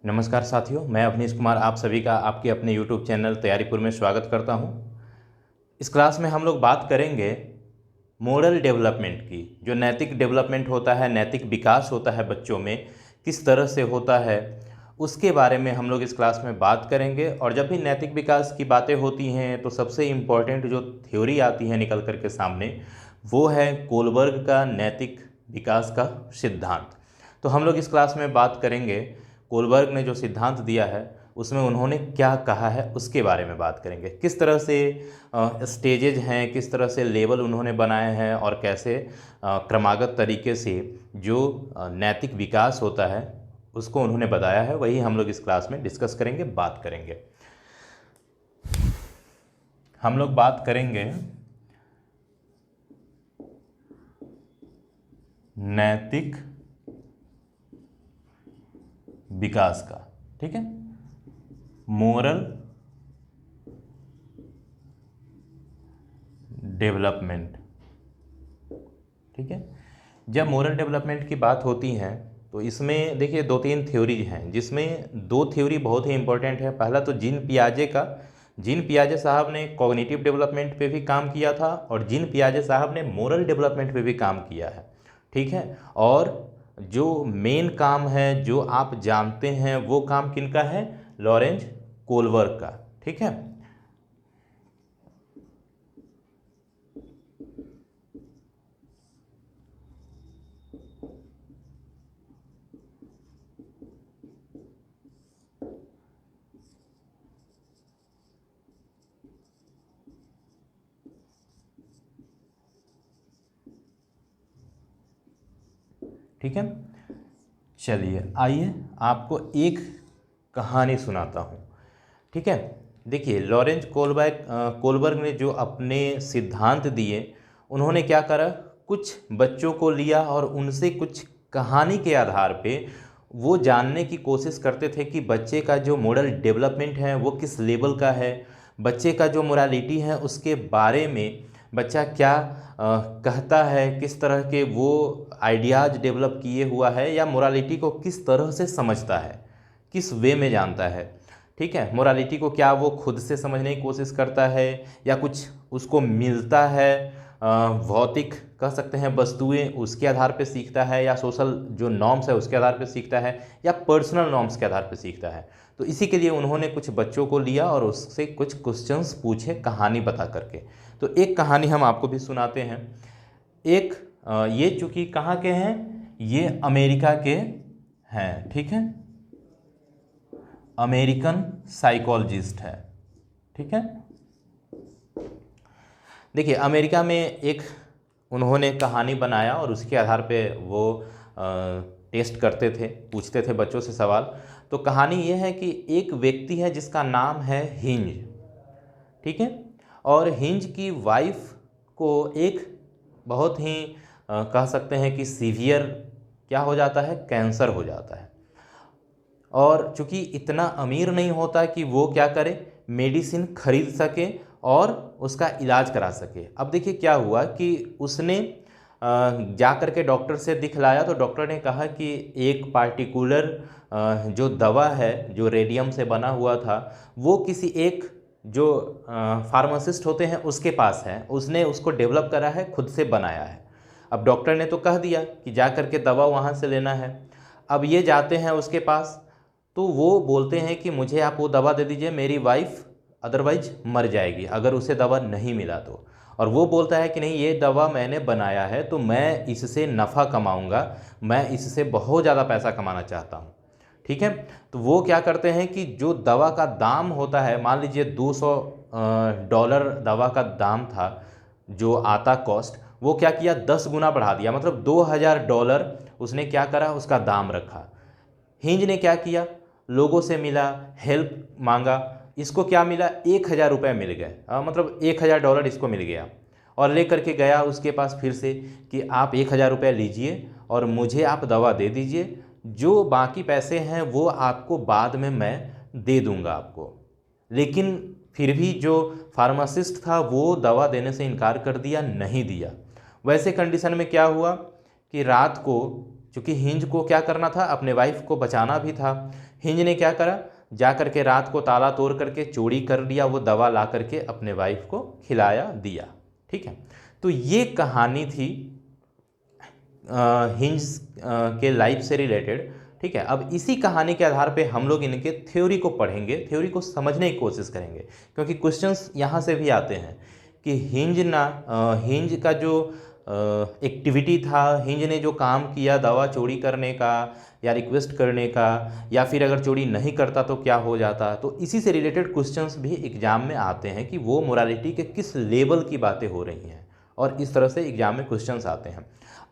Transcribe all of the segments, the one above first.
नमस्कार साथियों, मैं अवनीश कुमार आप सभी का आपके अपने YouTube चैनल तैयारीपुर में स्वागत करता हूं। इस क्लास में हम लोग बात करेंगे मोरल डेवलपमेंट की। जो नैतिक डेवलपमेंट होता है, नैतिक विकास होता है बच्चों में, किस तरह से होता है उसके बारे में हम लोग इस क्लास में बात करेंगे। और जब भी नैतिक विकास की बातें होती हैं तो सबसे इम्पोर्टेंट जो थ्योरी आती है निकल कर के सामने, वो है कोलबर्ग का नैतिक विकास का सिद्धांत। तो हम लोग इस क्लास में बात करेंगे कोलबर्ग ने जो सिद्धांत दिया है उसमें उन्होंने क्या कहा है उसके बारे में बात करेंगे। किस तरह से स्टेजेज हैं, किस तरह से लेवल उन्होंने बनाए हैं और कैसे क्रमागत तरीके से जो नैतिक विकास होता है उसको उन्होंने बताया है, वही हम लोग इस क्लास में डिस्कस करेंगे, बात करेंगे। हम लोग बात करेंगे नैतिक विकास का, ठीक है, मोरल डेवलपमेंट। ठीक है, जब मोरल डेवलपमेंट की बात होती है तो इसमें देखिए दो तीन थ्योरीज हैं, जिसमें दो थ्योरी बहुत ही इंपॉर्टेंट है। पहला तो जीन पियाजे का। जीन पियाजे साहब ने कॉग्निटिव डेवलपमेंट पे भी काम किया था और जीन पियाजे साहब ने मोरल डेवलपमेंट पे भी काम किया है, ठीक है। और जो मेन काम है, जो आप जानते हैं, वो काम किनका है? लॉरेंज कोलबर्ग का, ठीक है। ठीक है, चलिए आइए आपको एक कहानी सुनाता हूँ, ठीक है। देखिए लॉरेंज कोलबर्ग ने जो अपने सिद्धांत दिए, उन्होंने क्या करा, कुछ बच्चों को लिया और उनसे कुछ कहानी के आधार पे वो जानने की कोशिश करते थे कि बच्चे का जो मोरल डेवलपमेंट है वो किस लेवल का है, बच्चे का जो मोरालिटी है उसके बारे में बच्चा क्या कहता है, किस तरह के वो आइडियाज़ डेवलप किए हुआ है, या मोरालिटी को किस तरह से समझता है, किस वे में जानता है, ठीक है। मोरालिटी को क्या वो खुद से समझने की कोशिश करता है या कुछ उसको मिलता है, भौतिक कह सकते हैं वस्तुएं, उसके आधार पे सीखता है, या सोशल जो नॉर्म्स है उसके आधार पे सीखता है, या पर्सनल नॉर्म्स के आधार पे सीखता है। तो इसी के लिए उन्होंने कुछ बच्चों को लिया और उससे कुछ क्वेश्चंस पूछे कहानी बता करके। तो एक कहानी हम आपको भी सुनाते हैं। एक ये चूँकि कहाँ के हैं, ये अमेरिका के हैं, ठीक है, अमेरिकन साइकोलॉजिस्ट है, ठीक है। देखिए अमेरिका में एक उन्होंने कहानी बनाया और उसके आधार पे वो टेस्ट करते थे, पूछते थे बच्चों से सवाल। तो कहानी ये है कि एक व्यक्ति है जिसका नाम है हिंज, ठीक है। और हिंज की वाइफ को एक बहुत ही कह सकते हैं कि सीवियर क्या हो जाता है, कैंसर हो जाता है। और चूँकि इतना अमीर नहीं होता कि वो क्या करे, मेडिसिन खरीद सके और उसका इलाज करा सके। अब देखिए क्या हुआ कि उसने जा कर के डॉक्टर से दिखलाया, तो डॉक्टर ने कहा कि एक पार्टिकुलर जो दवा है जो रेडियम से बना हुआ था, वो किसी एक जो फार्मासिस्ट होते हैं उसके पास है, उसने उसको डेवलप करा है, खुद से बनाया है। अब डॉक्टर ने तो कह दिया कि जा कर के दवा वहाँ से लेना है। अब ये जाते हैं उसके पास, तो वो बोलते हैं कि मुझे आप वो दवा दे दीजिए, मेरी वाइफ अदरवाइज मर जाएगी अगर उसे दवा नहीं मिला तो। और वो बोलता है कि नहीं, ये दवा मैंने बनाया है तो मैं इससे नफ़ा कमाऊंगा, मैं इससे बहुत ज़्यादा पैसा कमाना चाहता हूँ, ठीक है। तो वो क्या करते हैं कि जो दवा का दाम होता है, मान लीजिए $200 दवा का दाम था जो आता कॉस्ट, वो क्या किया, 10 गुना बढ़ा दिया, मतलब $2000 उसने क्या करा, उसका दाम रखा। हिंज ने क्या किया, लोगों से मिला, हेल्प मांगा, इसको क्या मिला, $1000 मिल गए, मतलब $1000 इसको मिल गया। और ले करके गया उसके पास फिर से कि आप $1000 लीजिए और मुझे आप दवा दे दीजिए, जो बाकी पैसे हैं वो आपको बाद में मैं दे दूंगा आपको। लेकिन फिर भी जो फार्मासिस्ट था वो दवा देने से इनकार कर दिया, नहीं दिया। वैसे कंडीशन में क्या हुआ कि रात को क्योंकि हिंज को क्या करना था, अपने वाइफ को बचाना भी था। हिंज ने क्या करा, जा करके रात को ताला तोड़ करके चोरी कर लिया, वो दवा ला करके अपने वाइफ को खिलाया दिया। ठीक है, तो ये कहानी थी हिंज के लाइफ से रिलेटेड। ठीक है, अब इसी कहानी के आधार पे हम लोग इनके थ्योरी को पढ़ेंगे, थ्योरी को समझने की कोशिश करेंगे, क्योंकि क्वेश्चंस यहाँ से भी आते हैं कि हिंज का जो एक्टिविटी था, हिंज ने जो काम किया दवा चोरी करने का या रिक्वेस्ट करने का, या फिर अगर चोरी नहीं करता तो क्या हो जाता, तो इसी से रिलेटेड क्वेश्चंस भी एग्जाम में आते हैं कि वो मोरालिटी के किस लेवल की बातें हो रही हैं, और इस तरह से एग्जाम में क्वेश्चंस आते हैं।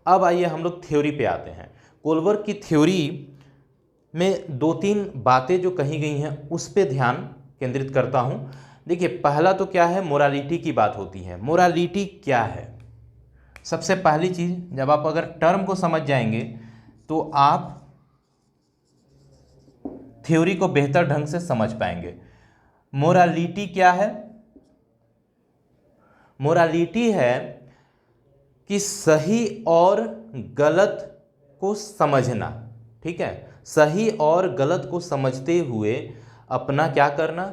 अब आइए हम लोग थ्योरी पे आते हैं। कोलबर्ग की थ्योरी में 2-3 बातें जो कही गई हैं उस पे ध्यान केंद्रित करता हूँ। देखिए, पहला तो क्या है, मोरालिटी की बात होती है। मोरालिटी क्या है? सबसे पहली चीज़, जब आप अगर टर्म को समझ जाएंगे तो आप थ्योरी को बेहतर ढंग से समझ पाएंगे। मोरालिटी क्या है? मोरालिटी है कि सही और गलत को समझना। ठीक है, सही और गलत को समझते हुए अपना क्या करना,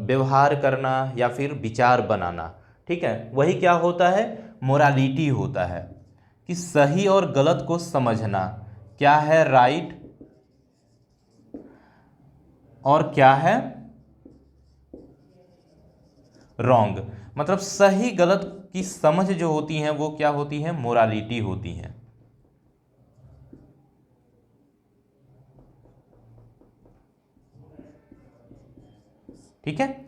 व्यवहार करना या फिर विचार बनाना। ठीक है, वही क्या होता है, मोरालिटी होता है कि सही और गलत को समझना, क्या है राइट और क्या है रॉन्ग। मतलब सही गलत की समझ जो होती है वो क्या होती है, मोरालिटी होती है। ठीक है,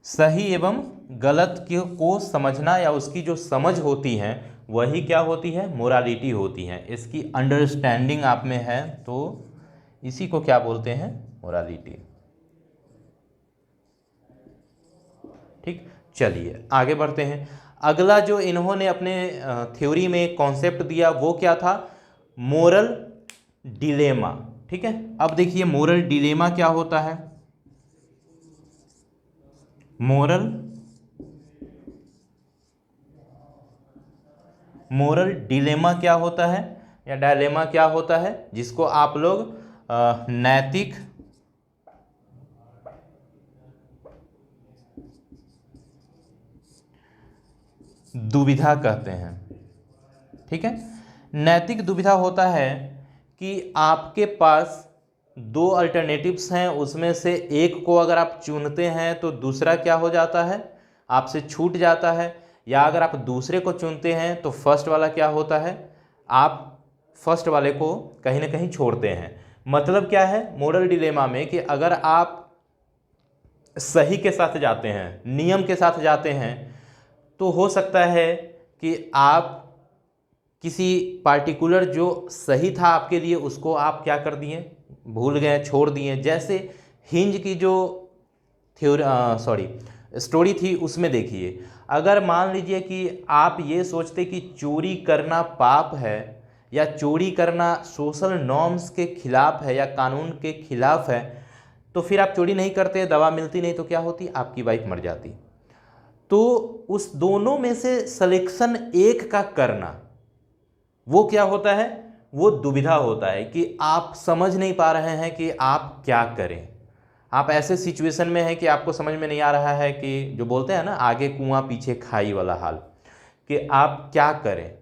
सही एवं गलत को समझना या उसकी जो समझ होती है वही क्या होती है, मोरालिटी होती है। इसकी अंडरस्टैंडिंग आप में है तो इसी को क्या बोलते हैं, मोरालिटी। ठीक, चलिए आगे बढ़ते हैं। अगला जो इन्होंने अपने थ्योरी में कॉन्सेप्ट दिया वो क्या था, मोरल डिलेमा। ठीक है, अब देखिए मोरल डिलेमा क्या होता है। मोरल डिलेमा क्या होता है या डायलेमा क्या होता है, जिसको आप लोग नैतिक दुविधा कहते हैं। ठीक है, नैतिक दुविधा होता है कि आपके पास 2 अल्टरनेटिव्स हैं, उसमें से एक को अगर आप चुनते हैं तो दूसरा क्या हो जाता है, आपसे छूट जाता है, या अगर आप दूसरे को चुनते हैं तो फर्स्ट वाला क्या होता है, आप फर्स्ट वाले को कहीं ना कहीं छोड़ते हैं। मतलब क्या है मोरल डिलेमा में कि अगर आप सही के साथ जाते हैं, नियम के साथ जाते हैं, तो हो सकता है कि आप किसी पार्टिकुलर जो सही था आपके लिए उसको आप क्या कर दिए, भूल गए, छोड़ दिए। जैसे हिंज की जो स्टोरी थी उसमें देखिए, अगर मान लीजिए कि आप ये सोचते कि चोरी करना पाप है या चोरी करना सोशल नॉर्म्स के खिलाफ है या कानून के खिलाफ है, तो फिर आप चोरी नहीं करते, दवा मिलती नहीं तो क्या होती, आपकी वाइफ मर जाती। तो उस दोनों में से सिलेक्शन एक का करना वो क्या होता है, वो दुविधा होता है कि आप समझ नहीं पा रहे हैं कि आप क्या करें। आप ऐसे सिचुएशन में हैं कि आपको समझ में नहीं आ रहा है कि जो बोलते हैं ना, आगे कुआं पीछे खाई वाला हाल, कि आप क्या करें।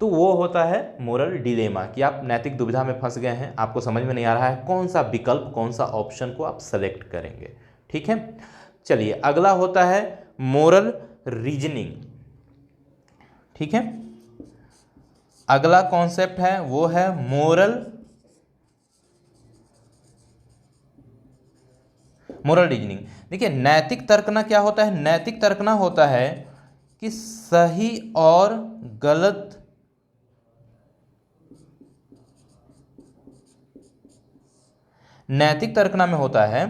तो वो होता है मोरल डिलेमा कि आप नैतिक दुविधा में फंस गए हैं, आपको समझ में नहीं आ रहा है कौन सा विकल्प, कौन सा ऑप्शन को आप सेलेक्ट करेंगे। ठीक है, चलिए अगला होता है मोरल रीजनिंग। ठीक है, अगला कॉन्सेप्ट है वो है मोरल रीजनिंग। देखिए नैतिक तर्कना क्या होता है, नैतिक तर्कना होता है कि सही और गलत नैतिक तर्कना में होता है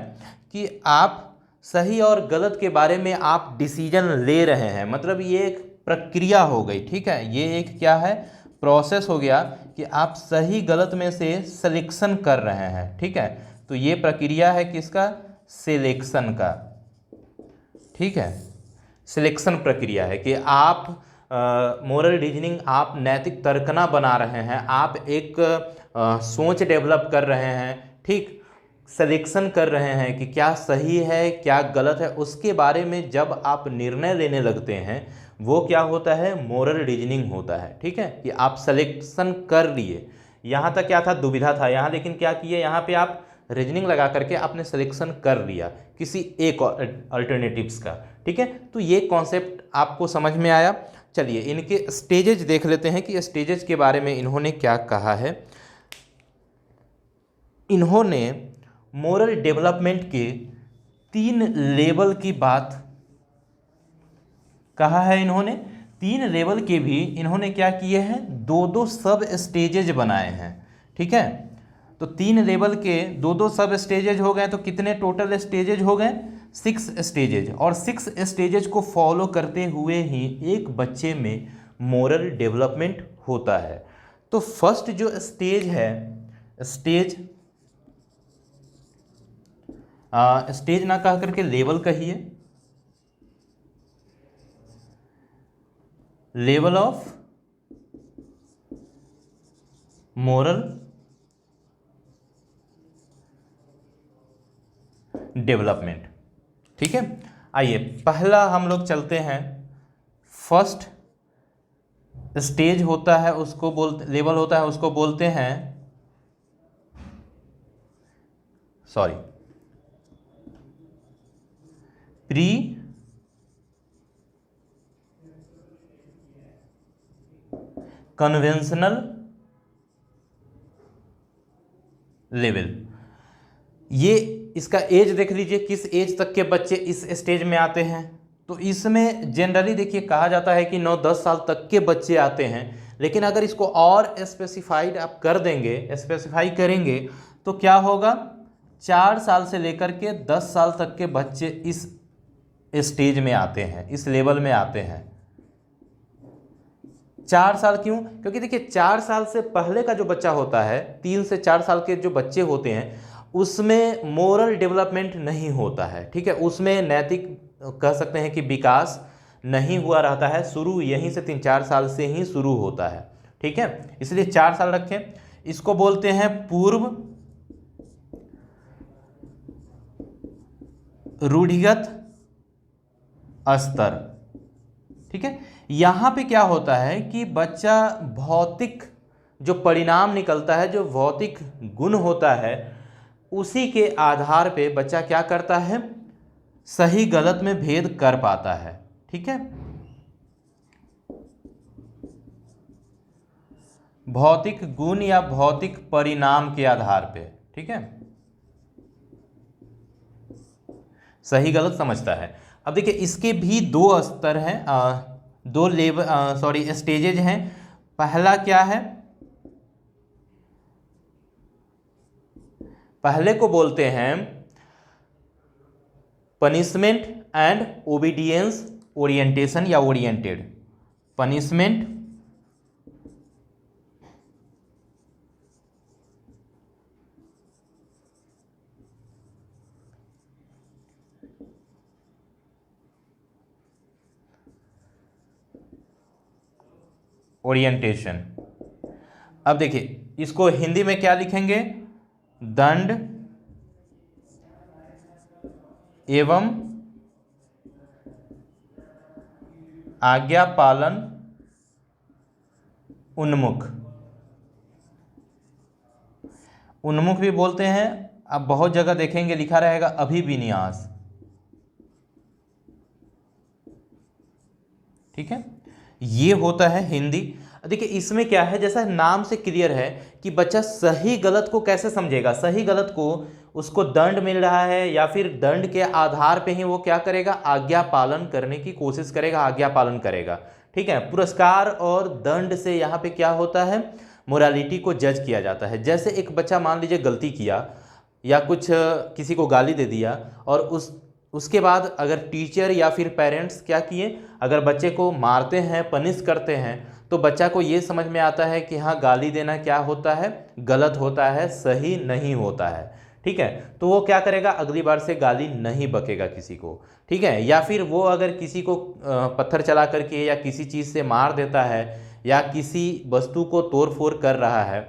कि आप सही और गलत के बारे में आप डिसीजन ले रहे हैं। मतलब ये एक प्रक्रिया हो गई। ठीक है, ये एक क्या है, प्रोसेस हो गया कि आप सही गलत में से सिलेक्शन कर रहे हैं। ठीक है, तो ये प्रक्रिया है किसका, सिलेक्शन का। ठीक है, सिलेक्शन प्रक्रिया है कि आप मोरल रीजनिंग आप नैतिक तर्कना बना रहे हैं, आप एक सोच डेवलप कर रहे हैं, ठीक, सिलेक्शन कर रहे हैं कि क्या सही है क्या गलत है, उसके बारे में जब आप निर्णय लेने लगते हैं वो क्या होता है, मोरल रीजनिंग होता है। ठीक है, कि आप सिलेक्शन कर लिए। यहाँ तक क्या था, दुविधा था यहाँ, लेकिन क्या किए, यहाँ पे आप रीजनिंग लगा करके आपने सिलेक्शन कर लिया किसी एक अल्टरनेटिव्स का। ठीक है, तो ये कॉन्सेप्ट आपको समझ में आया। चलिए इनके स्टेजेज देख लेते हैं कि स्टेजेज के बारे में इन्होंने क्या कहा है। इन्होंने मोरल डेवलपमेंट के 3 लेवल की बात कहा है। इन्होंने 3 लेवल के भी इन्होंने क्या किए हैं, 2-2 सब स्टेजेज बनाए हैं। ठीक है, तो 3 लेवल के 2-2 सब स्टेजेज हो गए, तो कितने टोटल स्टेजेज हो गए, 6 स्टेजेज। और 6 स्टेजेज को फॉलो करते हुए ही एक बच्चे में मोरल डेवलपमेंट होता है। तो फर्स्ट जो स्टेज है, स्टेज ना कह करके लेवल कहिए, लेवल ऑफ मोरल डेवलपमेंट। ठीक है, आइए पहला हम लोग चलते हैं। फर्स्ट स्टेज होता है उसको बोलते, लेवल होता है उसको बोलते हैं, सॉरी, प्री कन्वेंशनल लेवल। ये इसका एज देख लीजिए, किस एज तक के बच्चे इस स्टेज में आते हैं। तो इसमें जनरली देखिए कहा जाता है कि 9-10 साल तक के बच्चे आते हैं, लेकिन अगर इसको और स्पेसिफाइड आप कर देंगे, स्पेसिफाई करेंगे, तो क्या होगा, 4 साल से लेकर के 10 साल तक के बच्चे इस स्टेज में आते हैं, इस लेवल में आते हैं। 4 साल क्यों, क्योंकि देखिए 4 साल से पहले का जो बच्चा होता है, 3 से 4 साल के जो बच्चे होते हैं, उसमें मोरल डेवलपमेंट नहीं होता है। ठीक है, उसमें नैतिक कह सकते हैं कि विकास नहीं हुआ रहता है, शुरू यहीं से 3-4 साल से ही शुरू होता है। ठीक है, इसलिए 4 साल रखें। इसको बोलते हैं पूर्व रूढ़िगत स्तर। ठीक है, यहाँ पे क्या होता है कि बच्चा भौतिक जो परिणाम निकलता है, जो भौतिक गुण होता है, उसी के आधार पे बच्चा क्या करता है, सही गलत में भेद कर पाता है। ठीक है, भौतिक गुण या भौतिक परिणाम के आधार पे। ठीक है, सही गलत समझता है। अब देखिए इसके भी 2 स्तर हैं, 2 लेवल, सॉरी स्टेजेज हैं। पहला क्या है, पहले को बोलते हैं पनिशमेंट एंड ओबीडियंस ओरिएंटेशन या ओरिएंटेड। Punishment orientation. अब देखिए इसको हिंदी में क्या लिखेंगे, दंड एवं आज्ञा पालन उन्मुख। उन्मुख भी बोलते हैं, अब बहुत जगह देखेंगे लिखा रहेगा अभिविन्यास। ठीक है, ये होता है हिंदी। देखिए इसमें क्या है, जैसा नाम से क्लियर है कि बच्चा सही गलत को कैसे समझेगा, सही गलत को उसको दंड मिल रहा है या फिर दंड के आधार पे ही वो क्या करेगा, आज्ञा पालन करने की कोशिश करेगा, आज्ञा पालन करेगा। ठीक है, पुरस्कार और दंड से यहाँ पे क्या होता है, मोरालिटी को जज किया जाता है। जैसे एक बच्चा मान लीजिए गलती किया या कुछ किसी को गाली दे दिया, और उसके बाद अगर टीचर या फिर पेरेंट्स क्या किए, अगर बच्चे को मारते हैं, पनिश करते हैं, तो बच्चा को ये समझ में आता है कि हाँ गाली देना क्या होता है, गलत होता है, सही नहीं होता है। ठीक है, तो वो क्या करेगा, अगली बार से गाली नहीं बकेगा किसी को, ठीक है। या फिर वो अगर किसी को पत्थर चला करके या किसी चीज़ से मार देता है या किसी वस्तु को तोड़ फोड़ कर रहा है,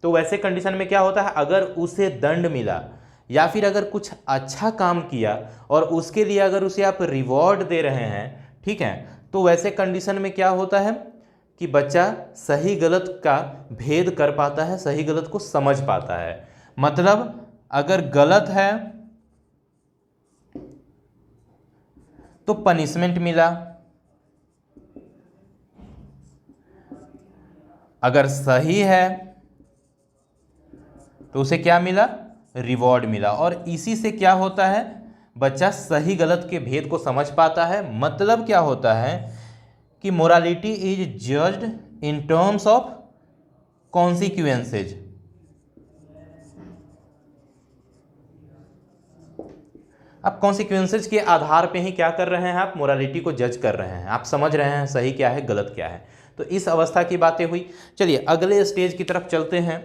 तो वैसे कंडीशन में क्या होता है, अगर उसे दंड मिला या फिर अगर कुछ अच्छा काम किया और उसके लिए अगर उसे आप रिवॉर्ड दे रहे हैं, ठीक है, तो वैसे कंडीशन में क्या होता है कि बच्चा सही गलत का भेद कर पाता है, सही गलत को समझ पाता है। मतलब अगर गलत है तो पनिशमेंट मिला, अगर सही है तो उसे क्या मिला, रिवॉर्ड मिला। और इसी से क्या होता है, बच्चा सही गलत के भेद को समझ पाता है। मतलब क्या होता है कि morality is judged in terms of consequences. आप कॉन्सिक्वेंसेज के आधार पे ही क्या कर रहे हैं, आप मोरालिटी को जज कर रहे हैं, आप समझ रहे हैं सही क्या है गलत क्या है। तो इस अवस्था की बातें हुई। चलिए अगले स्टेज की तरफ चलते हैं।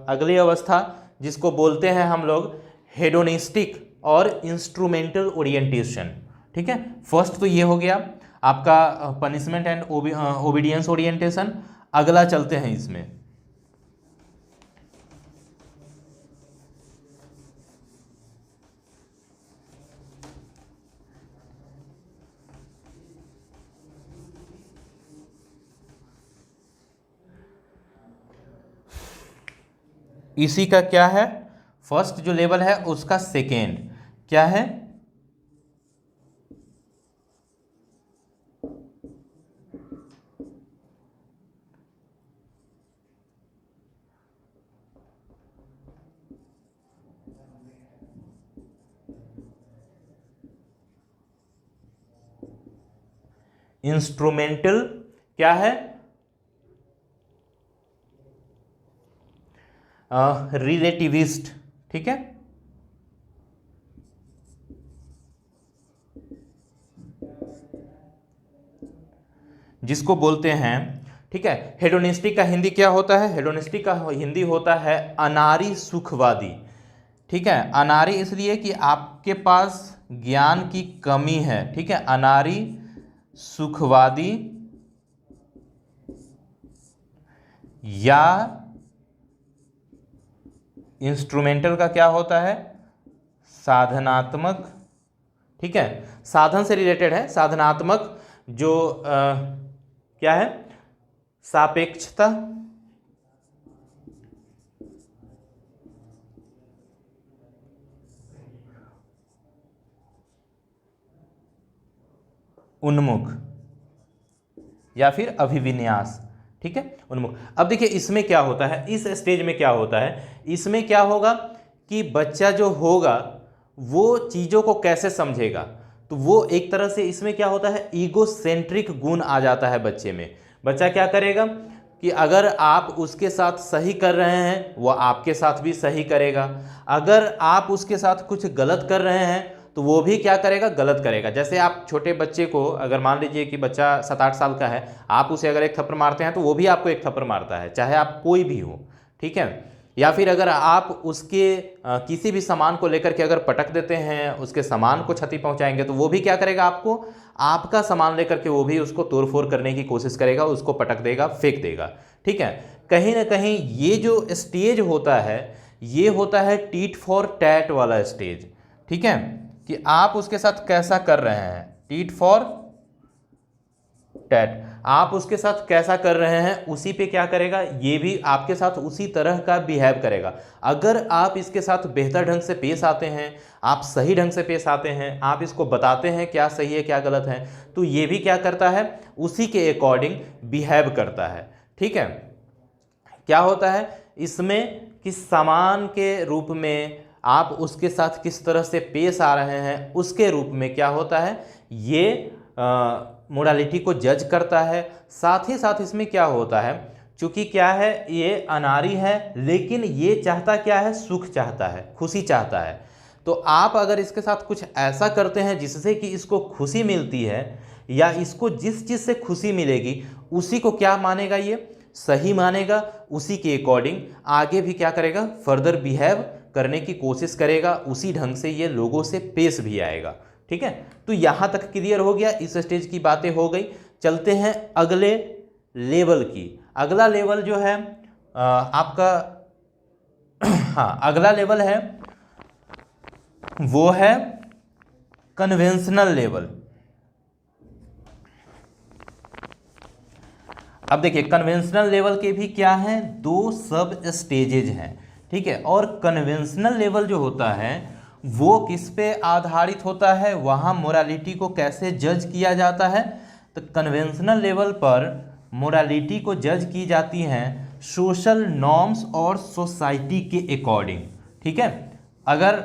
अगली अवस्था जिसको बोलते हैं हम लोग हेडोनिस्टिक और इंस्ट्रूमेंटल ओरिएंटेशन, ठीक है। फर्स्ट तो ये हो गया आपका पनिशमेंट एंड ओबीडियंस ओरिएंटेशन। अगला चलते हैं इसमें इसी का क्या है, फर्स्ट जो लेवल है उसका सेकेंड क्या है, इंस्ट्रूमेंटल क्या है, रिलेटिविस्ट, ठीक है। जिसको बोलते हैं, ठीक है, हेडोनिस्टिक का हिंदी क्या होता है, हेडोनिस्टिक का हिंदी होता है अनारी सुखवादी, ठीक है। अनारी इसलिए कि आपके पास ज्ञान की कमी है, ठीक है। अनारी सुखवादी या इंस्ट्रूमेंटल का क्या होता है, साधनात्मक, ठीक है, साधन से रिलेटेड है। साधनात्मक जो क्या है, सापेक्षता, उन्मुख या फिर अभिविन्यास, ठीक है, उन्मुख। अब देखिए इसमें क्या होता है, इस स्टेज में क्या होता है, इसमें क्या होगा कि बच्चा जो होगा वो चीज़ों को कैसे समझेगा, तो वो एक तरह से इसमें क्या होता है, ईगो सेंट्रिक गुण आ जाता है बच्चे में। बच्चा क्या करेगा कि अगर आप उसके साथ सही कर रहे हैं वो आपके साथ भी सही करेगा, अगर आप उसके साथ कुछ गलत कर रहे हैं तो वो भी क्या करेगा, गलत करेगा। जैसे आप छोटे बच्चे को अगर मान लीजिए कि बच्चा 7-8 साल का है, आप उसे अगर एक थप्पड़ मारते हैं तो वो भी आपको एक थप्पड़ मारता है, चाहे आप कोई भी हो, ठीक है। या फिर अगर आप उसके किसी भी सामान को लेकर के अगर पटक देते हैं, उसके सामान को क्षति पहुंचाएंगे, तो वो भी क्या करेगा, आपको आपका सामान लेकर के वो भी उसको तोड़ फोड़ करने की कोशिश करेगा, उसको पटक देगा, फेंक देगा, ठीक है। कहीं ना कहीं ये जो स्टेज होता है ये होता है टीट फॉर टैट वाला स्टेज, ठीक है, कि आप उसके साथ कैसा कर रहे हैं, टीट फॉर टैट, आप उसके साथ कैसा कर रहे हैं उसी पे क्या करेगा, ये भी आपके साथ उसी तरह का बिहेव करेगा। अगर आप इसके साथ बेहतर ढंग से पेश आते हैं, आप सही ढंग से पेश आते हैं, आप इसको बताते हैं क्या सही है क्या गलत है, तो ये भी क्या करता है, उसी के अकॉर्डिंग बिहेव करता है, ठीक है। क्या होता है इसमें कि समान के रूप में आप उसके साथ किस तरह से पेश आ रहे हैं उसके रूप में क्या होता है, ये मोरालिटी को जज करता है। साथ ही साथ इसमें क्या होता है, चूंकि क्या है ये अनारी है लेकिन ये चाहता क्या है, सुख चाहता है, खुशी चाहता है। तो आप अगर इसके साथ कुछ ऐसा करते हैं जिससे कि इसको खुशी मिलती है या इसको जिस चीज़ से खुशी मिलेगी उसी को क्या मानेगा, ये सही मानेगा, उसी के अकॉर्डिंग आगे भी क्या करेगा, फर्दर बिहेव करने की कोशिश करेगा उसी ढंग से ये लोगों से पेश भी आएगा। ठीक है, तो यहाँ तक क्लियर हो गया, इस स्टेज की बातें हो गई। चलते हैं अगले लेवल की। अगला लेवल जो है आपका हाँ, अगला लेवल है वो है कन्वेंशनल लेवल। अब देखिए, कन्वेंशनल लेवल के भी क्या हैं, 2 सब स्टेजेज हैं। ठीक है, और कन्वेंशनल लेवल जो होता है वो किस पे आधारित होता है, वहाँ मोरालिटी को कैसे जज किया जाता है। तो कन्वेंशनल लेवल पर मोरालिटी को जज की जाती हैं सोशल नॉर्म्स और सोसाइटी के अकॉर्डिंग। ठीक है, अगर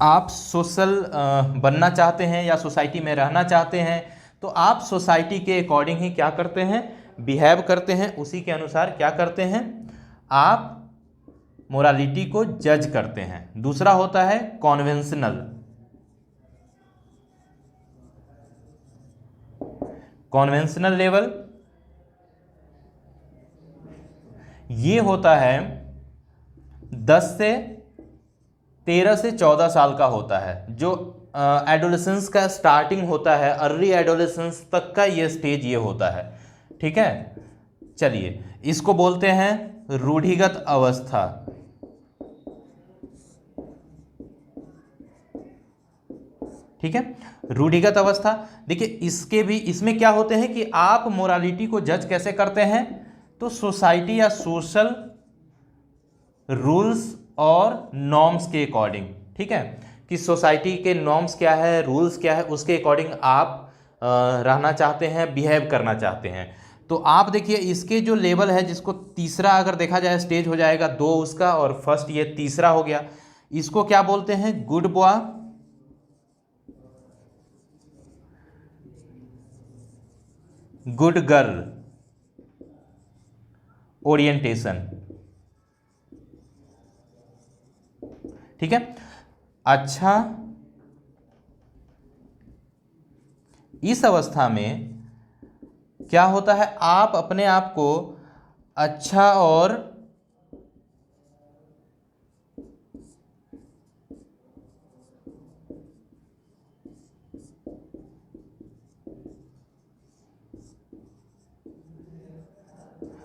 आप सोशल बनना चाहते हैं या सोसाइटी में रहना चाहते हैं तो आप सोसाइटी के अकॉर्डिंग ही क्या करते हैं, बिहेव करते हैं, उसी के अनुसार क्या करते हैं, आप मोरालिटी को जज करते हैं। दूसरा होता है कॉन्वेंशनल। कॉन्वेंशनल लेवल ये होता है 10 से 13 से 14 साल का होता है, जो एडोलेसेंस का स्टार्टिंग होता है, अर्ली एडोलेसेंस तक का ये स्टेज ये होता है। ठीक है, चलिए इसको बोलते हैं रूढ़िगत अवस्था। ठीक है, रूढ़िगत अवस्था। देखिए इसमें क्या होते हैं कि आप मोरालिटी को जज कैसे करते हैं, तो सोसाइटी या सोशल रूल्स और नॉर्म्स के अकॉर्डिंग। ठीक है, कि सोसाइटी के नॉर्म्स क्या है, रूल्स क्या है, उसके अकॉर्डिंग आप रहना चाहते हैं, बिहेव करना चाहते हैं। तो आप देखिए इसके जो लेवल है, जिसको तीसरा अगर देखा जाए स्टेज हो जाएगा 2 उसका, और फर्स्ट ये तीसरा हो गया। इसको क्या बोलते हैं, good boy, good girl orientation. ठीक है, अच्छा इस अवस्था में क्या होता है, आप अपने आप को अच्छा और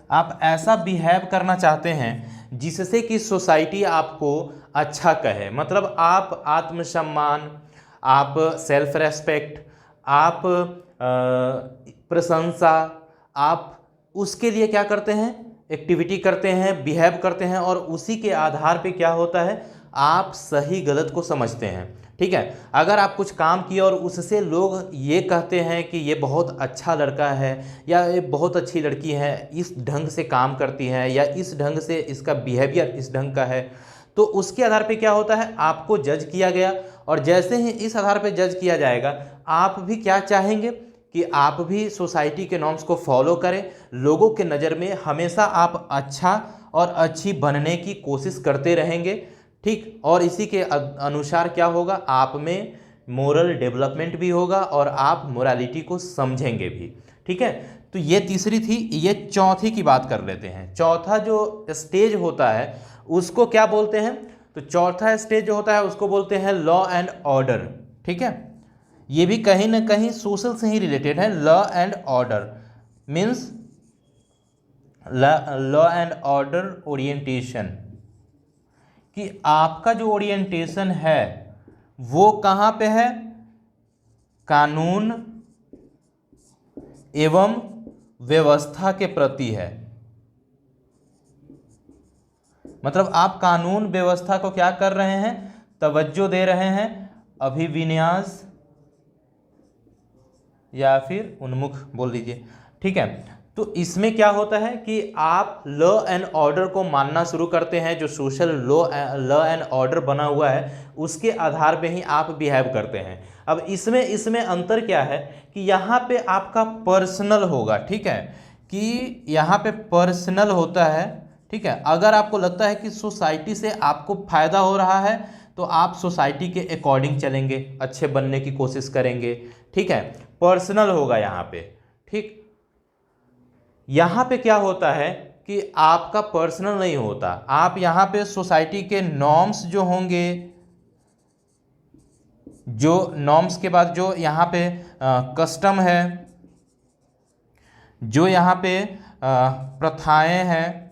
आप ऐसा बिहेव करना चाहते हैं जिससे कि सोसाइटी आपको अच्छा कहे। मतलब आप आत्मसम्मान, आप सेल्फ रेस्पेक्ट, आप प्रशंसा, आप उसके लिए क्या करते हैं, एक्टिविटी करते हैं, बिहेव करते हैं, और उसी के आधार पे क्या होता है, आप सही गलत को समझते हैं। ठीक है, अगर आप कुछ काम किए और उससे लोग ये कहते हैं कि ये बहुत अच्छा लड़का है या ये बहुत अच्छी लड़की है, इस ढंग से काम करती है या इस ढंग से इसका बिहेवियर इस ढंग का है, तो उसके आधार पे क्या होता है, आपको जज किया गया। और जैसे ही इस आधार पे जज किया जाएगा, आप भी क्या चाहेंगे कि आप भी सोसाइटी के नॉर्म्स को फॉलो करें, लोगों के नज़र में हमेशा आप अच्छा और अच्छी बनने की कोशिश करते रहेंगे। ठीक, और इसी के अनुसार क्या होगा, आप में मोरल डेवलपमेंट भी होगा और आप मोरालिटी को समझेंगे भी। ठीक है, तो ये तीसरी थी। ये चौथी की बात कर लेते हैं। चौथा जो स्टेज होता है उसको क्या बोलते हैं, तो चौथा स्टेज जो होता है उसको बोलते हैं लॉ एंड ऑर्डर। ठीक है, ये भी कहीं ना कहीं सोशल से ही रिलेटेड है। Law and order means law and order orientation, कि आपका जो ओरिएंटेशन है वो कहाँ पे है, कानून एवं व्यवस्था के प्रति है। मतलब आप कानून व्यवस्था को क्या कर रहे हैं, तवज्जो दे रहे हैं, अभिविन्यास या फिर उन्मुख बोल दीजिए। ठीक है, तो इसमें क्या होता है कि आप लॉ एंड ऑर्डर को मानना शुरू करते हैं। जो सोशल लॉ एंड ऑर्डर बना हुआ है उसके आधार पे ही आप बिहेव करते हैं। अब इसमें अंतर क्या है कि यहाँ पे आपका पर्सनल होगा। ठीक है, कि यहाँ पे पर्सनल होता है। ठीक है, अगर आपको लगता है कि सोसाइटी से आपको फ़ायदा हो रहा है तो आप सोसाइटी के अकॉर्डिंग चलेंगे, अच्छे बनने की कोशिश करेंगे। ठीक है, पर्सनल होगा यहाँ पे। ठीक, यहाँ पे क्या होता है कि आपका पर्सनल नहीं होता। आप यहाँ पे सोसाइटी के नॉर्म्स जो होंगे, जो नॉर्म्स के बाद जो यहाँ पे कस्टम है, जो यहाँ पे प्रथाएं हैं,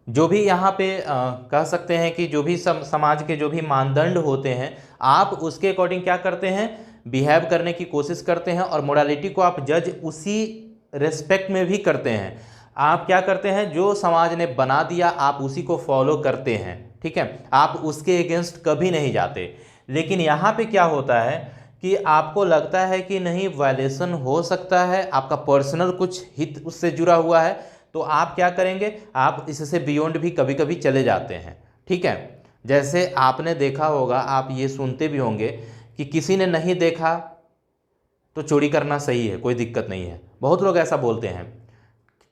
जो भी यहाँ पे कह सकते हैं कि जो भी समाज के जो भी मानदंड होते हैं, आप उसके अकॉर्डिंग क्या करते हैं, बिहेव करने की कोशिश करते हैं और मोरालिटी को आप जज उसी रेस्पेक्ट में भी करते हैं। आप क्या करते हैं, जो समाज ने बना दिया आप उसी को फॉलो करते हैं, ठीक है, आप उसके अगेंस्ट कभी नहीं जाते। लेकिन यहाँ पे क्या होता है कि आपको लगता है कि नहीं वायलेशन हो सकता है, आपका पर्सनल कुछ हित उससे जुड़ा हुआ है, तो आप क्या करेंगे, आप इससे बियॉन्ड भी कभी कभी चले जाते हैं, ठीक है। जैसे आपने देखा होगा, आप ये सुनते भी होंगे कि किसी ने नहीं देखा तो चोरी करना सही है, कोई दिक्कत नहीं है। बहुत लोग ऐसा बोलते हैं,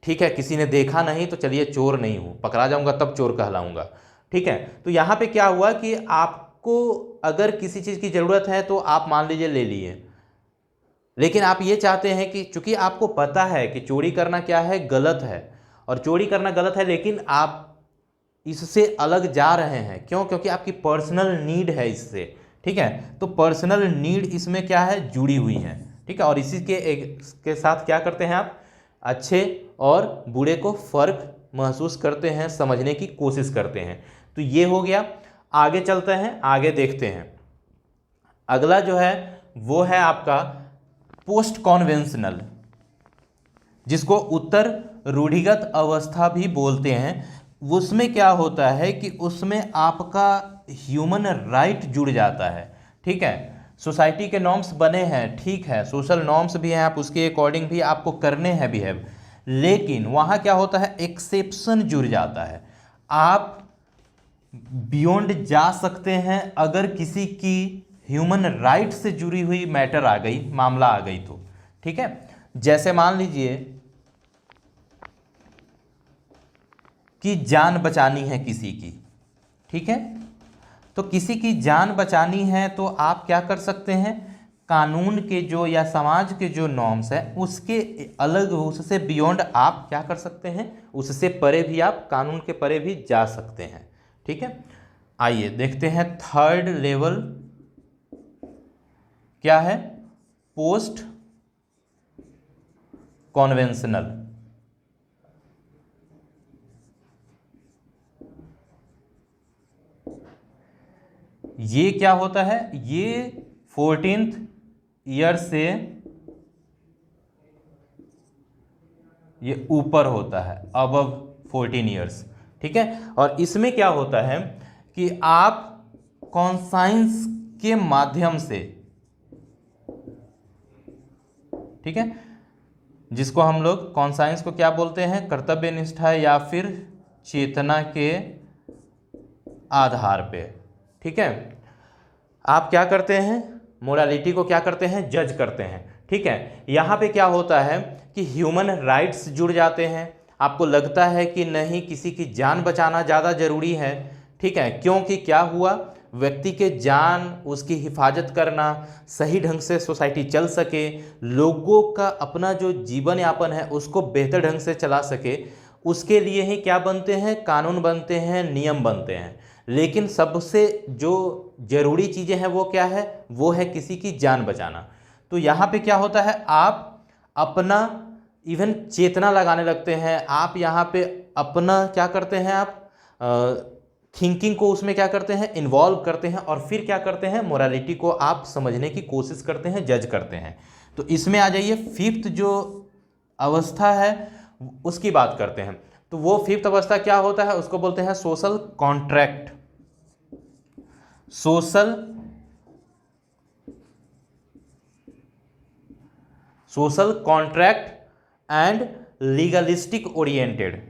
ठीक है, किसी ने देखा नहीं तो चलिए चोर नहीं हूँ, पकड़ा जाऊंगा तब चोर कहलाऊंगा, ठीक है। तो यहाँ पे क्या हुआ कि आपको अगर किसी चीज़ की ज़रूरत है तो आप मान लीजिए ले लिए, लेकिन आप ये चाहते हैं कि चूंकि आपको पता है कि चोरी करना क्या है, गलत है, और चोरी करना गलत है, लेकिन आप इससे अलग जा रहे हैं, क्यों, क्योंकि आपकी पर्सनल नीड है इससे, ठीक है। तो पर्सनल नीड इसमें क्या है, जुड़ी हुई है, ठीक है। और इसी के साथ क्या करते हैं आप, अच्छे और बुरे को फर्क महसूस करते हैं, समझने की कोशिश करते हैं। तो ये हो गया। आगे चलते हैं, आगे देखते हैं। अगला जो है वो है आपका पोस्ट कॉन्वेंशनल, जिसको उत्तर रूढ़िगत अवस्था भी बोलते हैं। उसमें क्या होता है कि उसमें आपका ह्यूमन राइट जुड़ जाता है, ठीक है। सोसाइटी के नॉर्म्स बने हैं, ठीक है, सोशल नॉर्म्स भी हैं, आप उसके अकॉर्डिंग भी आपको करने हैं बिहेव, लेकिन वहाँ क्या होता है, एक्सेप्शन जुड़ जाता है। आप बियॉन्ड जा सकते हैं अगर किसी की ह्यूमन राइट से जुड़ी हुई मैटर आ गई, मामला आ गई तो, ठीक है। जैसे मान लीजिए कि जान बचानी है किसी की, ठीक है, तो किसी की जान बचानी है तो आप क्या कर सकते हैं, कानून के जो या समाज के जो नॉर्म्स है उसके अलग, उससे बियॉन्ड आप क्या कर सकते हैं, उससे परे भी, आप कानून के परे भी जा सकते हैं, ठीक है। आइए देखते हैं थर्ड लेवल क्या है, पोस्ट कॉन्वेंशनल। ये क्या होता है, ये 14th ईयर से ये ऊपर होता है, अबव 14 ईयर्स, ठीक है। और इसमें क्या होता है कि आप कॉन्साइंस के माध्यम से, ठीक है, जिसको हम लोग कॉन्साइंस को क्या बोलते हैं, कर्तव्य निष्ठा या फिर चेतना के आधार पे, ठीक है, आप क्या करते हैं, मोरालिटी को क्या करते हैं, जज करते हैं, ठीक है। यहाँ पे क्या होता है कि ह्यूमन राइट्स जुड़ जाते हैं, आपको लगता है कि नहीं किसी की जान बचाना ज़्यादा ज़रूरी है, ठीक है, क्योंकि क्या हुआ, व्यक्ति के जान, उसकी हिफाजत करना, सही ढंग से सोसाइटी चल सके, लोगों का अपना जो जीवन यापन है उसको बेहतर ढंग से चला सके, उसके लिए ही क्या बनते हैं, कानून बनते हैं, नियम बनते हैं। लेकिन सबसे जो जरूरी चीज़ें हैं वो क्या है, वो है किसी की जान बचाना। तो यहाँ पे क्या होता है, आप अपना इवन चेतना लगाने लगते हैं, आप यहाँ पे अपना क्या करते हैं, आप थिंकिंग को उसमें क्या करते हैं, इन्वॉल्व करते हैं, और फिर क्या करते हैं, मोरालिटी को आप समझने की कोशिश करते हैं, जज करते हैं। तो इसमें आ जाइए, फिफ्थ जो अवस्था है उसकी बात करते हैं। तो वो फिफ्थ अवस्था क्या होता है, उसको बोलते हैं social contract. Social contract and legalistic oriented,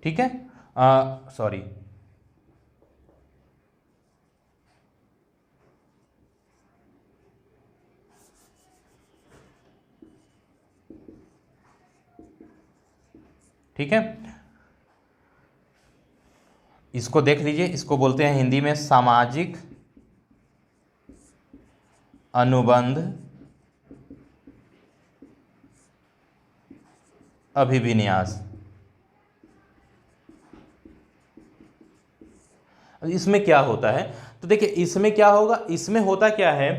ठीक है, सॉरी, ठीक है। इसको देख लीजिए, इसको बोलते हैं हिंदी में सामाजिक अनुबंध अभिविन्यास। इसमें क्या होता है, तो देखिए इसमें क्या होगा, इसमें होता क्या है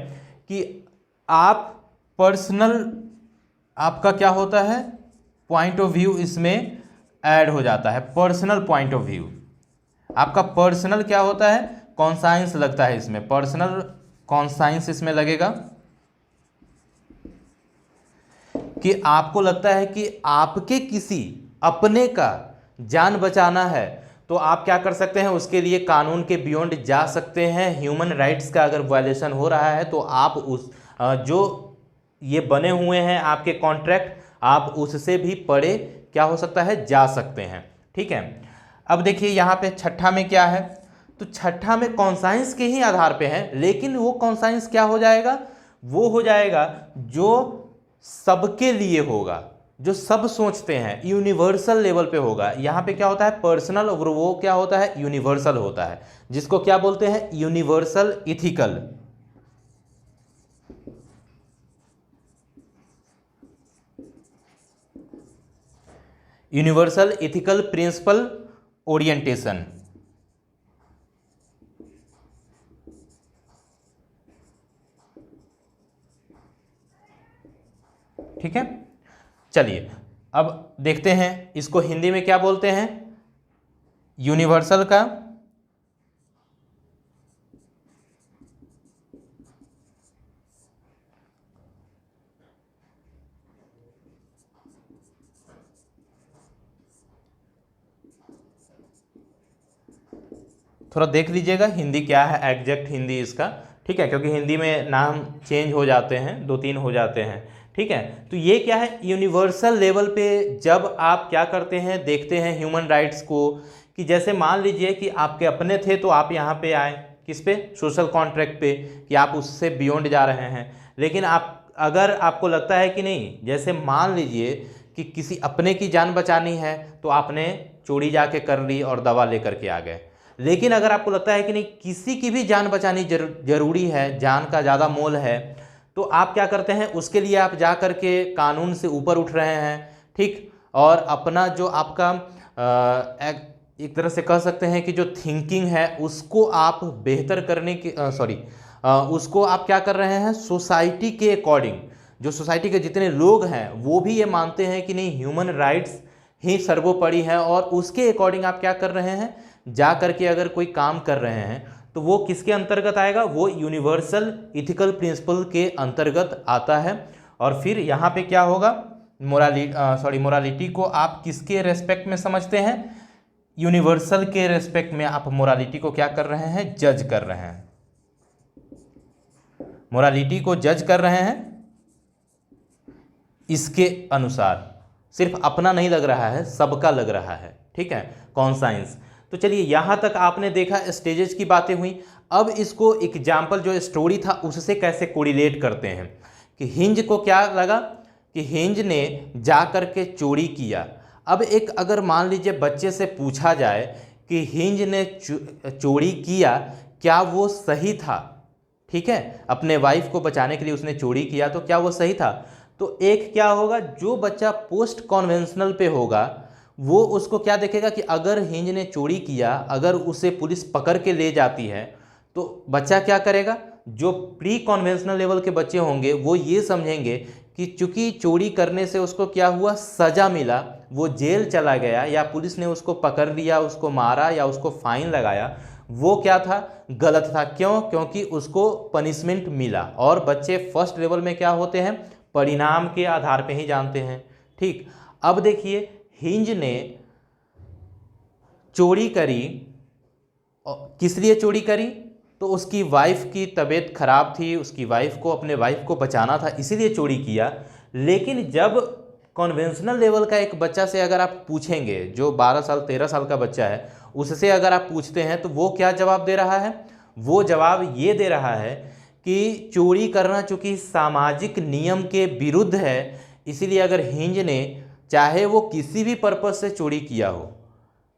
कि आप पर्सनल, आपका क्या होता है, पॉइंट ऑफ व्यू इसमें ऐड हो जाता है। पर्सनल पॉइंट ऑफ व्यू, आपका पर्सनल क्या होता है, कॉन्साइंस लगता है इसमें, पर्सनल कॉन्साइंस इसमें लगेगा कि आपको लगता है कि आपके किसी अपने का जान बचाना है तो आप क्या कर सकते हैं, उसके लिए कानून के बियॉन्ड जा सकते हैं। ह्यूमन राइट्स का अगर वायलेशन हो रहा है तो आप उस जो ये बने हुए हैं आपके कॉन्ट्रैक्ट, आप उससे भी परे क्या हो सकता है, जा सकते हैं। ठीक है, अब देखिए यहाँ पे छठा में क्या है, तो छठा में कॉन्साइंस के ही आधार पे है, लेकिन वो कॉन्साइंस क्या हो जाएगा, वो हो जाएगा जो सबके लिए होगा, जो सब सोचते हैं, यूनिवर्सल लेवल पे होगा। यहाँ पे क्या होता है, पर्सनल, और वो क्या होता है, यूनिवर्सल होता है, जिसको क्या बोलते हैं, universal ethical. Universal ethical principle orientation. ठीक है, चलिए अब देखते हैं इसको हिंदी में क्या बोलते हैं, यूनिवर्सल का थोड़ा देख लीजिएगा हिंदी क्या है, एग्जैक्ट हिंदी इसका। ठीक है, क्योंकि हिंदी में नाम चेंज हो जाते हैं, 2-3 हो जाते हैं। ठीक है, तो ये क्या है, यूनिवर्सल लेवल पे जब आप क्या करते हैं, देखते हैं ह्यूमन राइट्स को, कि जैसे मान लीजिए कि आपके अपने थे तो आप यहाँ पे आए, किस पे, सोशल कॉन्ट्रैक्ट पे, कि आप उससे बियॉन्ड जा रहे हैं। लेकिन आप अगर आपको लगता है कि नहीं, जैसे मान लीजिए कि किसी अपने की जान बचानी है तो आपने चोरी जाके कर ली और दवा लेकर के आ गए। लेकिन अगर आपको लगता है कि नहीं, किसी की भी जान बचानी जरूरी है, जान का ज़्यादा मोल है, तो आप क्या करते हैं, उसके लिए आप जा कर के कानून से ऊपर उठ रहे हैं। ठीक, और अपना जो आपका एक तरह से कह सकते हैं कि जो थिंकिंग है उसको आप बेहतर करने की उसको आप क्या कर रहे हैं, सोसाइटी के अकॉर्डिंग, जो सोसाइटी के जितने लोग हैं वो भी ये मानते हैं कि नहीं, ह्यूमन राइट्स ही सर्वोपरि है, और उसके अकॉर्डिंग आप क्या कर रहे हैं, जा करके अगर कोई काम कर रहे हैं तो वो किसके अंतर्गत आएगा, वो यूनिवर्सल इथिकल प्रिंसिपल के अंतर्गत आता है। और फिर यहाँ पे क्या होगा, मोरालिटी को आप किसके रेस्पेक्ट में समझते हैं, यूनिवर्सल के रेस्पेक्ट में आप मोरालिटी को क्या कर रहे हैं, जज कर रहे हैं, मोरालिटी को जज कर रहे हैं इसके अनुसार, सिर्फ अपना नहीं लग रहा है, सबका लग रहा है। ठीक है, कॉन्साइंस। तो चलिए यहाँ तक आपने देखा, स्टेजेस की बातें हुई। अब इसको एग्जाम्पल जो स्टोरी था उससे कैसे कोरिलेट करते हैं, कि हिंज को क्या लगा कि हिंज ने जा कर के चोरी किया। अब एक अगर मान लीजिए बच्चे से पूछा जाए कि हिंज ने चोरी किया, क्या वो सही था, ठीक है, अपने वाइफ को बचाने के लिए उसने चोरी किया, तो क्या वो सही था। तो एक क्या होगा, जो बच्चा पोस्ट कॉन्वेंशनल पे होगा वो उसको क्या देखेगा कि अगर हिंज ने चोरी किया, अगर उसे पुलिस पकड़ के ले जाती है तो बच्चा क्या करेगा, जो प्री कॉन्वेंशनल लेवल के बच्चे होंगे वो ये समझेंगे कि चूंकि चोरी करने से उसको क्या हुआ, सज़ा मिला, वो जेल चला गया, या पुलिस ने उसको पकड़ लिया, उसको मारा या उसको फाइन लगाया, वो क्या था, गलत था। क्यों, क्योंकि उसको पनिशमेंट मिला। और बच्चे फर्स्ट लेवल में क्या होते हैं, परिणाम के आधार पे ही जानते हैं। ठीक, अब देखिए हिंज ने चोरी करी, किस लिए चोरी करी, तो उसकी वाइफ की तबीयत खराब थी, उसकी वाइफ को, अपने वाइफ को बचाना था, इसीलिए चोरी किया। लेकिन जब कॉन्वेंशनल लेवल का एक बच्चा से अगर आप पूछेंगे, जो 12 साल 13 साल का बच्चा है, उससे अगर आप पूछते हैं तो वो क्या जवाब दे रहा है, वो जवाब ये दे रहा है कि चोरी करना चूँकि सामाजिक नियम के विरुद्ध है, इसीलिए अगर हिंज ने, चाहे वो किसी भी पर्पस से चोरी किया हो,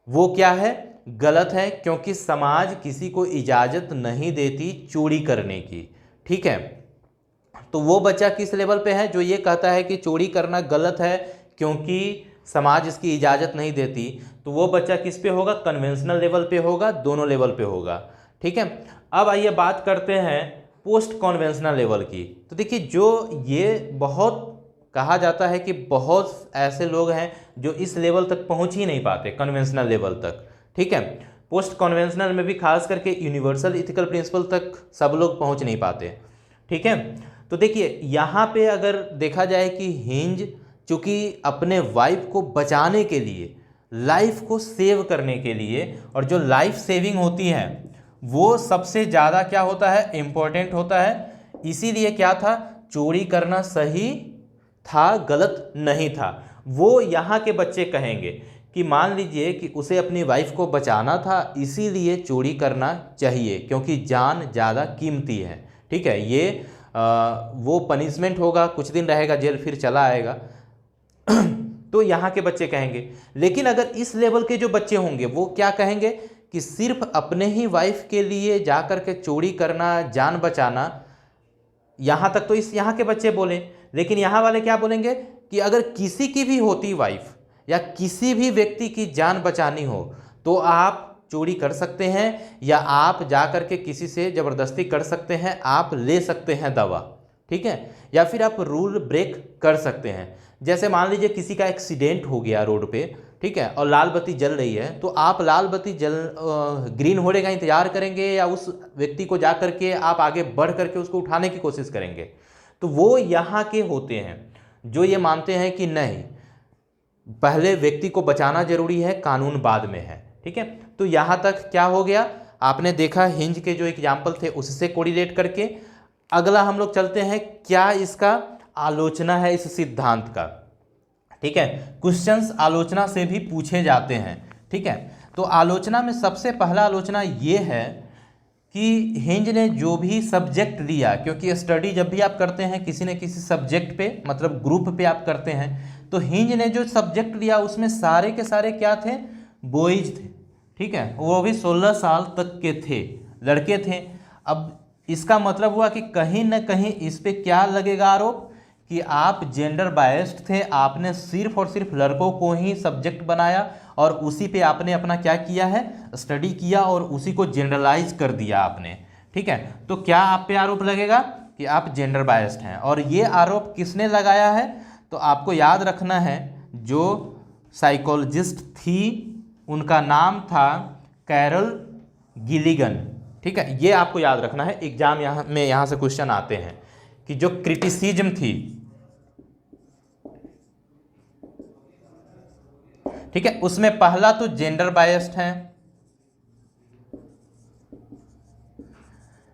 वो क्या है, गलत है, क्योंकि समाज किसी को इजाज़त नहीं देती चोरी करने की। ठीक है, तो वो बच्चा किस लेवल पे है जो ये कहता है कि चोरी करना गलत है क्योंकि समाज इसकी इजाज़त नहीं देती, तो वो बच्चा किस पे होगा? कन्वेंशनल लेवल पे होगा, दोनों लेवल पे होगा। ठीक है, अब आइए बात करते हैं पोस्ट कन्वेंशनल लेवल की। तो देखिए, जो ये बहुत कहा जाता है कि बहुत ऐसे लोग हैं जो इस लेवल तक पहुंच ही नहीं पाते, कन्वेंशनल लेवल तक। ठीक है, पोस्ट कन्वेंशनल में भी खास करके यूनिवर्सल इथिकल प्रिंसिपल तक सब लोग पहुंच नहीं पाते। ठीक है, तो देखिए यहाँ पे अगर देखा जाए कि हिंज चूँकि अपने वाइफ को बचाने के लिए, लाइफ को सेव करने के लिए, और जो लाइफ सेविंग होती है वो सबसे ज़्यादा क्या होता है? इम्पोर्टेंट होता है। इसीलिए क्या था? चोरी करना सही था, गलत नहीं था। वो यहाँ के बच्चे कहेंगे कि मान लीजिए कि उसे अपनी वाइफ को बचाना था, इसीलिए चोरी करना चाहिए, क्योंकि जान ज़्यादा कीमती है। ठीक है, ये वो पनिशमेंट होगा, कुछ दिन रहेगा जेल, फिर चला आएगा। तो यहाँ के बच्चे कहेंगे। लेकिन अगर इस लेवल के जो बच्चे होंगे वो क्या कहेंगे कि सिर्फ अपने ही वाइफ के लिए जाकर के चोरी करना, जान बचाना, यहाँ तक तो इस यहाँ के बच्चे बोले। लेकिन यहाँ वाले क्या बोलेंगे कि अगर किसी की भी होती वाइफ या किसी भी व्यक्ति की जान बचानी हो तो आप चोरी कर सकते हैं, या आप जा कर के किसी से ज़बरदस्ती कर सकते हैं, आप ले सकते हैं दवा। ठीक है, या फिर आप रूल ब्रेक कर सकते हैं। जैसे मान लीजिए किसी का एक्सीडेंट हो गया रोड पे, ठीक है, और लाल बत्ती जल रही है, तो आप लाल बत्ती ग्रीन होने का इंतजार करेंगे या उस व्यक्ति को जा करके आप आगे बढ़ करके उसको उठाने की कोशिश करेंगे? तो वो यहाँ के होते हैं जो ये मानते हैं कि नहीं, पहले व्यक्ति को बचाना जरूरी है, कानून बाद में है। ठीक है, तो यहाँ तक क्या हो गया? आपने देखा हिंज के जो एग्जाम्पल थे उससे कोरिलेट करके। अगला हम लोग चलते हैं, क्या इसका आलोचना है इस सिद्धांत का। ठीक है, क्वेश्चंस आलोचना से भी पूछे जाते हैं। ठीक है, तो आलोचना में सबसे पहला आलोचना ये है कि हिंज ने जो भी सब्जेक्ट लिया, क्योंकि स्टडी जब भी आप करते हैं किसी न किसी सब्जेक्ट पे, मतलब ग्रुप पे आप करते हैं, तो हिंज ने जो सब्जेक्ट लिया उसमें सारे के सारे क्या थे? बॉयज थे। ठीक है, वो भी 16 साल तक के थे, लड़के थे। अब इसका मतलब हुआ कि कहीं ना कहीं इस पे क्या लगेगा आरोप कि आप जेंडर बायस्ड थे, आपने सिर्फ और सिर्फ लड़कों को ही सब्जेक्ट बनाया और उसी पे आपने अपना क्या किया है? स्टडी किया और उसी को जनरलाइज कर दिया आपने। ठीक है, तो क्या आप पे आरोप लगेगा कि आप जेंडर बायस्ड हैं। और ये आरोप किसने लगाया है? तो आपको याद रखना है, जो साइकोलॉजिस्ट थी उनका नाम था कैरल गिलिगन। ठीक है, ये आपको याद रखना है, एग्जाम यहाँ से क्वेश्चन आते हैं कि जो क्रिटिसिज्म थी, ठीक है, उसमें पहला तो जेंडर बायस्ड है,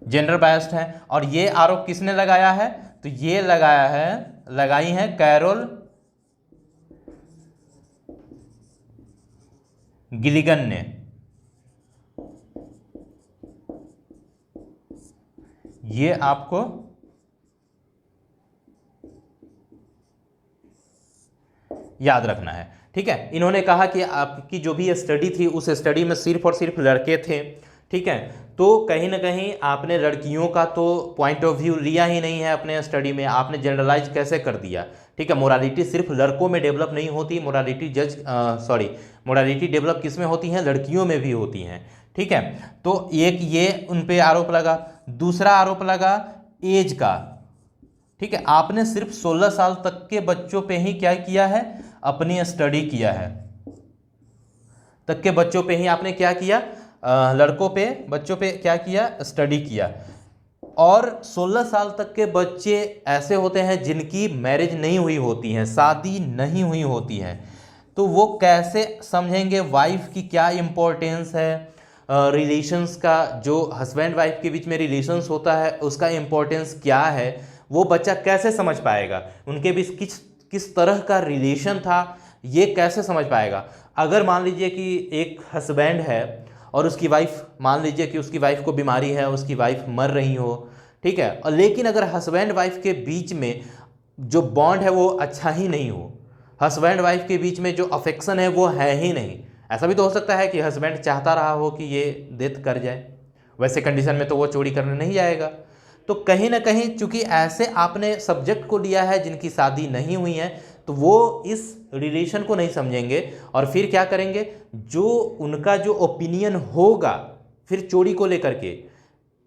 जेंडर बायस्ड है। और ये आरोप किसने लगाया है? तो ये लगाई है कैरोल गिलिगन ने। ये आपको याद रखना है। ठीक है, इन्होंने कहा कि आपकी जो भी स्टडी थी उस स्टडी में सिर्फ और सिर्फ लड़के थे। ठीक है, तो कहीं ना कहीं आपने लड़कियों का तो पॉइंट ऑफ व्यू लिया ही नहीं है अपने स्टडी में, आपने जनरलाइज कैसे कर दिया। ठीक है, मोरालिटी सिर्फ लड़कों में डेवलप नहीं होती, मोरालिटी डेवलप किस में होती हैं? लड़कियों में भी होती हैं। ठीक है, तो एक ये उन पे आरोप लगा। दूसरा आरोप लगा एज का। ठीक है, आपने सिर्फ 16 साल तक के बच्चों पे ही क्या किया है? अपनी स्टडी किया है, तक के बच्चों पे ही आपने क्या किया? लड़कों पे, बच्चों पे क्या किया? स्टडी किया। और 16 साल तक के बच्चे ऐसे होते हैं जिनकी मैरिज नहीं हुई होती है, शादी नहीं हुई होती है, तो वो कैसे समझेंगे वाइफ की क्या इम्पोर्टेंस है, रिलेशंस का, जो हस्बैंड वाइफ के बीच में रिलेशंस होता है उसका इम्पोर्टेंस क्या है, वो बच्चा कैसे समझ पाएगा? उनके बीच किस तरह का रिलेशन था, ये कैसे समझ पाएगा? अगर मान लीजिए कि एक हस्बैंड है और उसकी वाइफ, मान लीजिए कि उसकी वाइफ को बीमारी है, उसकी वाइफ मर रही हो, ठीक है, और लेकिन अगर हस्बैंड वाइफ के बीच में जो बॉन्ड है वो अच्छा ही नहीं हो, हस्बैंड वाइफ के बीच में जो अफेक्शन है वो है ही नहीं, ऐसा भी तो हो सकता है कि हस्बैंड चाहता रहा हो कि ये डेथ कर जाए, वैसे कंडीशन में तो वो चोरी करने नहीं जाएगा। तो कहीं ना कहीं चूंकि ऐसे आपने सब्जेक्ट को लिया है जिनकी शादी नहीं हुई है, तो वो इस रिलेशन को नहीं समझेंगे और फिर क्या करेंगे, जो उनका जो ओपिनियन होगा फिर चोरी को लेकर के,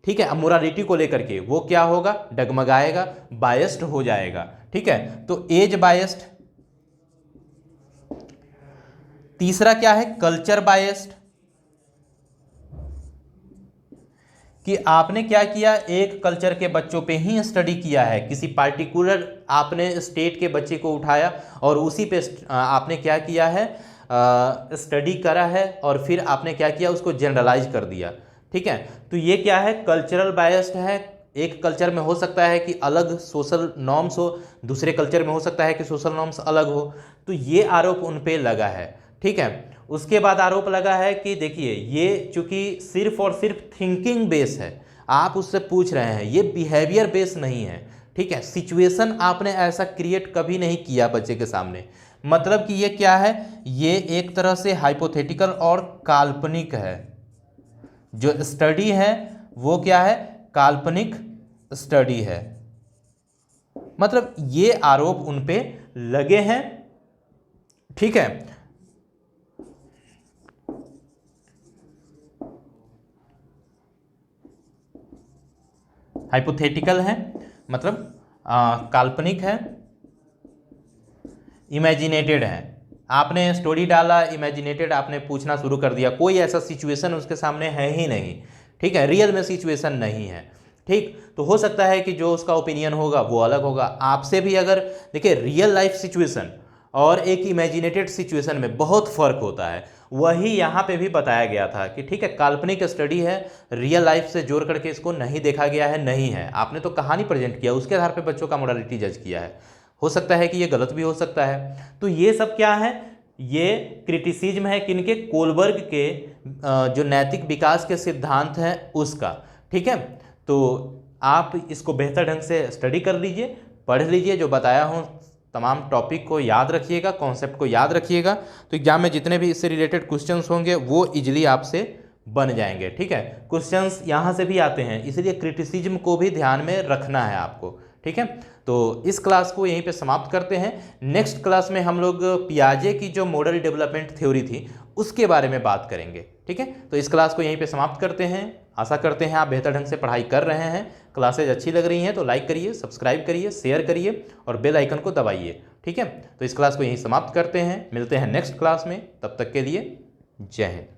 ठीक है, मोरालिटी को लेकर के, वो क्या होगा, डगमगाएगा, बायस्ड हो जाएगा। ठीक है, तो एज बायस्ड। तीसरा क्या है, कल्चर बायस्ड, कि आपने क्या किया, एक कल्चर के बच्चों पे ही स्टडी किया है, किसी पार्टिकुलर आपने स्टेट के बच्चे को उठाया और उसी पे आपने क्या किया है, स्टडी करा है और फिर आपने क्या किया, उसको जनरलाइज कर दिया। ठीक है, तो ये क्या है, कल्चरल बायस्ड है। एक कल्चर में हो सकता है कि अलग सोशल नॉर्म्स हो, दूसरे कल्चर में हो सकता है कि सोशल नॉर्म्स अलग हो, तो ये आरोप उन पे लगा है। ठीक है, उसके बाद आरोप लगा है कि देखिए ये चूंकि सिर्फ और सिर्फ थिंकिंग बेस है, आप उससे पूछ रहे हैं, ये बिहेवियर बेस नहीं है। ठीक है, सिचुएशन आपने ऐसा क्रिएट कभी नहीं किया बच्चे के सामने, मतलब कि ये क्या है, ये एक तरह से हाइपोथेटिकल और काल्पनिक है। जो स्टडी है वो क्या है, काल्पनिक स्टडी है। मतलब ये आरोप उन पे लगे हैं। ठीक है, हाइपोथेटिकल है मतलब काल्पनिक है, इमेजिनेटेड है। आपने स्टोरी डाला, इमेजिनेटेड आपने पूछना शुरू कर दिया, कोई ऐसा सिचुएशन उसके सामने है ही नहीं। ठीक है, रियल में सिचुएशन नहीं है। ठीक, तो हो सकता है कि जो उसका ओपिनियन होगा वो अलग होगा। आपसे भी अगर देखिए, रियल लाइफ सिचुएशन और एक इमेजिनेटेड सिचुएशन में बहुत फर्क होता है, वही यहाँ पे भी बताया गया था कि ठीक है, काल्पनिक स्टडी है, रियल लाइफ से जोड़ करके इसको नहीं देखा गया है, नहीं है। आपने तो कहानी प्रेजेंट किया, उसके आधार पे बच्चों का मोरालिटी जज किया है। हो सकता है कि ये गलत भी हो सकता है। तो ये सब क्या है, ये क्रिटिसिज्म है किनके, कोलबर्ग के जो नैतिक विकास के सिद्धांत हैं उसका। ठीक है, तो आप इसको बेहतर ढंग से स्टडी कर लीजिए, पढ़ लीजिए, जो बताया हूँ तमाम टॉपिक को याद रखिएगा, कॉन्सेप्ट को याद रखिएगा, तो एग्जाम में जितने भी इससे रिलेटेड क्वेश्चंस होंगे वो इजीली आपसे बन जाएंगे। ठीक है, क्वेश्चंस यहाँ से भी आते हैं, इसलिए क्रिटिसिज्म को भी ध्यान में रखना है आपको। ठीक है, तो इस क्लास को यहीं पे समाप्त करते हैं। नेक्स्ट क्लास में हम लोग पियाजे की जो मॉडल डेवलपमेंट थ्योरी थी उसके बारे में बात करेंगे। ठीक है, तो इस क्लास को यहीं पे समाप्त करते हैं। आशा करते हैं आप बेहतर ढंग से पढ़ाई कर रहे हैं, क्लासेज अच्छी लग रही हैं तो लाइक करिए, सब्सक्राइब करिए, शेयर करिए और बेल आइकन को दबाइए। ठीक है, तो इस क्लास को यहीं समाप्त करते हैं, मिलते हैं नेक्स्ट क्लास में, तब तक के लिए जय हिंद।